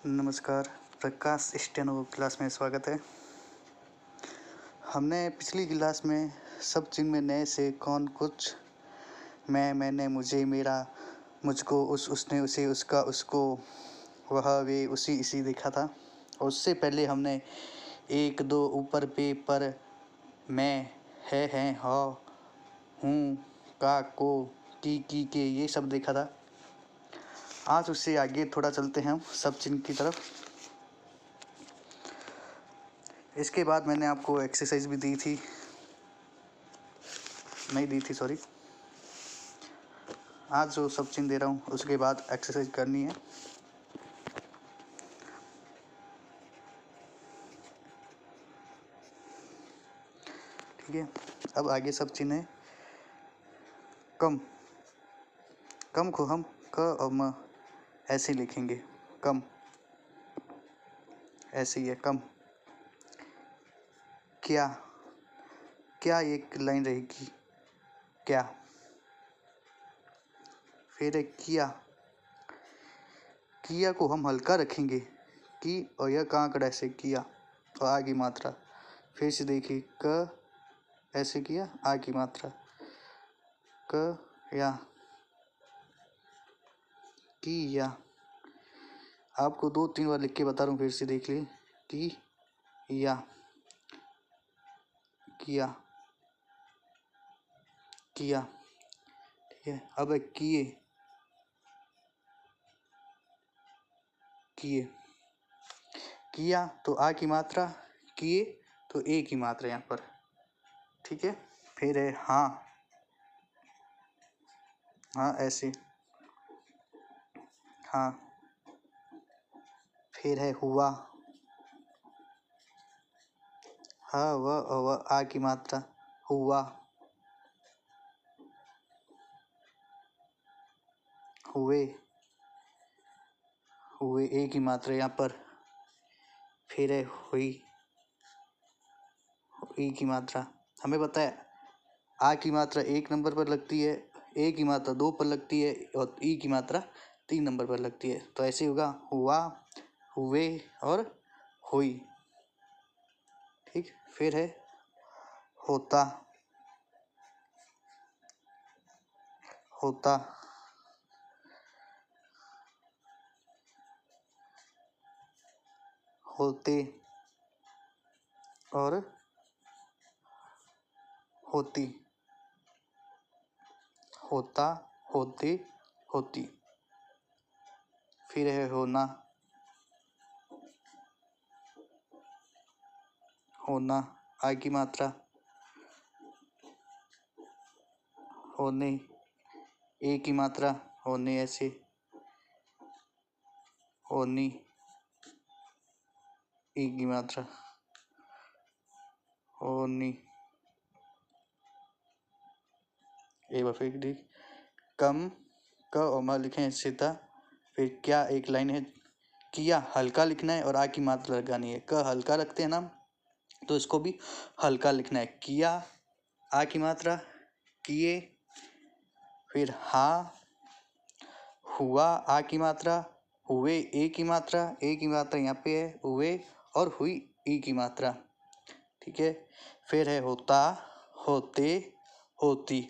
नमस्कार, प्रकाश steno class में स्वागत है। हमने पिछली क्लास में सब चीज़ में नए से कौन कुछ मैंने मुझे मेरा मुझको उस उसने उसे उसका उसको वह वे उसी इसी देखा था। और उससे पहले हमने एक दो ऊपर पे पर मैं है हाँ हूँ का को की के ये सब देखा था। आज उससे आगे थोड़ा चलते हैं हम सब चिन्ह की तरफ। इसके बाद मैंने आपको एक्सरसाइज भी दी थी, नहीं दी थी सॉरी। आज जो सब चिन्ह दे रहा हूँ उसके बाद एक्सरसाइज करनी है। ठीक है, अब आगे सब चिन्ह है। कम, कम को हम क और म ऐसे लिखेंगे, कम ऐसे ही है कम। क्या, क्या एक लाइन रहेगी क्या। फिर है किया, किया को हम हल्का रखेंगे की और यह कांकड़ा ऐसे किया और आगे मात्रा। फिर से देखिए क ऐसे किया आगे मात्रा क या किया। आपको 2-3 बार लिख के बता रहा हूँ, फिर से देख लीजिए कि या किया किया। ठीक है, अब किए किए। किया तो आ की मात्रा, किए तो ए की मात्रा यहाँ पर। ठीक है, फिर है हाँ, हाँ ऐसे हाँ। फिर है हुआ, हाँ वह आ की मात्रा हुआ। हुए, हुए ए की मात्रा यहाँ पर। फिर है हुई, ई की मात्रा। हमें पता है आ की मात्रा 1 नंबर पर लगती है, ए की मात्रा 2 पर लगती है और ई की मात्रा 3 नंबर पर लगती है। तो ऐसे होगा हुआ, हुए और हुई। ठीक, फिर है होता, होता, होते और होती, होता, होते, होती। फिर है होना, होना आ की मात्रा। होने ए की मात्रा, होने ऐसे, होनी ई की मात्रा, होनी एक बार फिर देख। कम क और म लिखे हैं सीधा। फिर क्या एक लाइन है, किया हल्का लिखना है और आ की मात्रा लगानी है। क हल्का रखते हैं ना, तो इसको भी हल्का लिखना है। किया आ की मात्रा, किए, फिर हाँ, हुआ आ की मात्रा, हुए ए की मात्रा, ए की मात्रा यहाँ पे है, हुए और हुई ई की मात्रा। ठीक है, फिर है होता, होते, होती।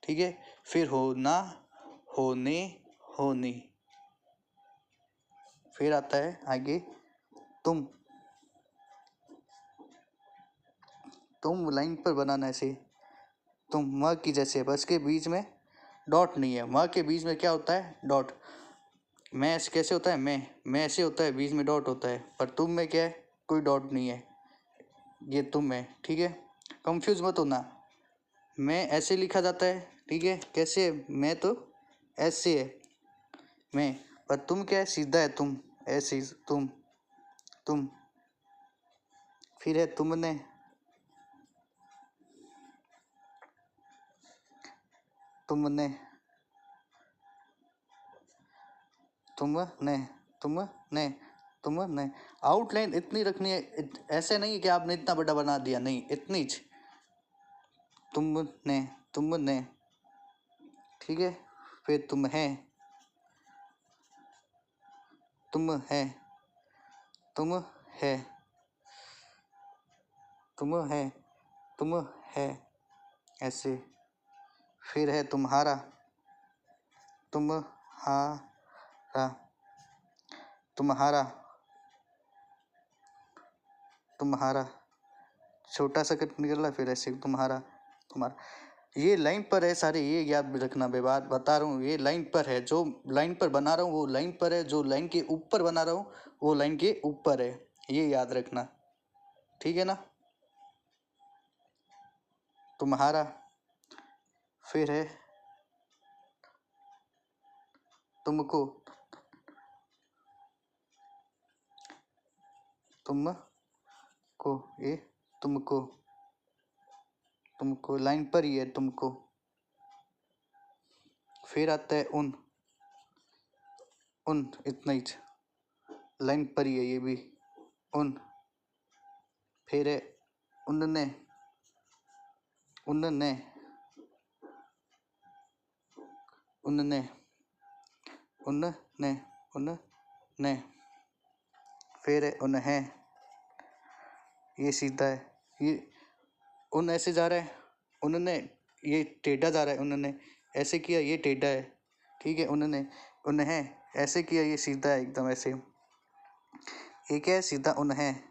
ठीक है, फिर होना, होने, होनी। फिर आता है आगे तुम, तुम लाइन पर बनाना ऐसे, तुम म की जैसे, बस के बीच में डॉट नहीं है। म के बीच में क्या होता है, डॉट। मैं ऐसे कैसे होता है, मैं ऐसे होता है, बीच में डॉट होता है। पर तुम में क्या है, कोई डॉट नहीं है, ये तुम है। ठीक है, कंफ्यूज मत होना। मैं ऐसे लिखा जाता है, ठीक है, कैसे, मैं तो ऐसे है मैं, पर तुम क्या है, सीधा है तुम, ऐसे तुम। फिर है तुमने, तुमने, तुमने, तुमने, तुमने। आउटलाइन इतनी रखनी है, ऐसे नहीं कि आपने इतना बड़ा बना दिया, नहीं, इतनी ज तुमने, तुमने। ठीक है, फिर तुम है, तुम है, तुम है, तुम है, तुम है, ऐसे। फिर है तुम्हारा, तुम्हारा, तुम्हारा, तुम्हारा, छोटा सा कट निकला, फिर ऐसे तुम्हारा, तुम्हारा। ये लाइन पर है सारे, ये याद रखना। मैं बात बता रहा हूँ, ये लाइन पर है, जो लाइन पर बना रहा हूँ वो लाइन पर है, जो लाइन के ऊपर बना रहा हूँ वो लाइन के ऊपर है, ये याद रखना, ठीक है ना। तुम्हारा, फिर है तुमको, तुमको, ये तुमको, तुमको लाइन पर ही है तुमको। फिर आता है उन, उन, इतना ही लाइन पर ही है ये भी, उन। फिर है उनने, उनने, उनने, उनने, उनने। फिर है उन्हें, ये सीधा है, ये उन ऐसे जा रहा है, उन्होंने ये टेढ़ा जा रहा है, उन्होंने ऐसे किया ये टेढ़ा है, ठीक है। उन्होंने, उन्हें ऐसे किया ये सीधा है एकदम ऐसे, ये क्या है सीधा, उन्हें,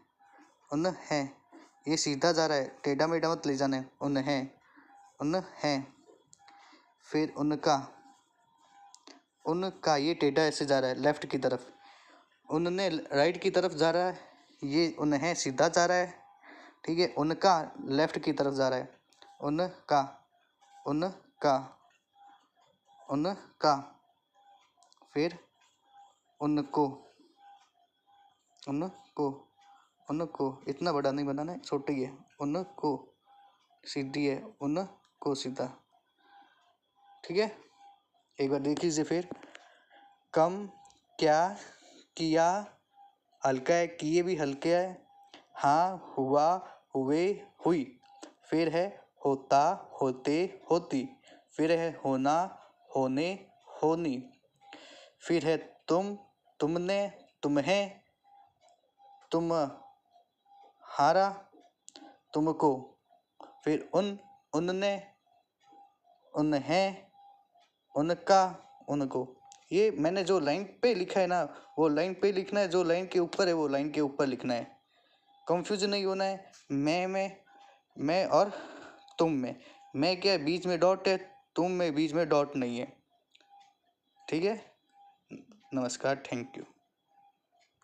उन्हें ये सीधा जा रहा है, टेढ़ा मेढ़ा मत ले जाना है, उन्हें, उन्हें। फिर उनका, उनका ये टेढ़ा ऐसे जा रहा है लेफ्ट की तरफ, उनने राइट की तरफ जा रहा है, ये उन्हें सीधा जा रहा है, ठीक है। उनका लेफ्ट की तरफ जा रहा है, उनका, उनका, उनका। फिर उनको, उनको, उनको, इतना बड़ा नहीं बनाना है, छोटा ही है, उनको सीधी है, उनको सीधा, ठीक है। एक बार देख लीजिए फिर। कम, क्या, किया, हल्का है, किए भी हल्के है। हाँ, हुआ, हुए, हुई। फिर है होता, होते, होती। फिर है होना, होने, होनी। फिर है तुम, तुमने, तुम्हें, तुम्हारा, तुमको। फिर उन, उनने, उन्हें, उनका, उनको। ये मैंने जो लाइन पे लिखा है ना वो लाइन पे लिखना है, जो लाइन के ऊपर है वो लाइन के ऊपर लिखना है, कंफ्यूज नहीं होना है। मैं में, मैं और तुम में, मैं क्या बीच में डॉट है, तुम में बीच में डॉट नहीं है, ठीक है। नमस्कार, थैंक यू।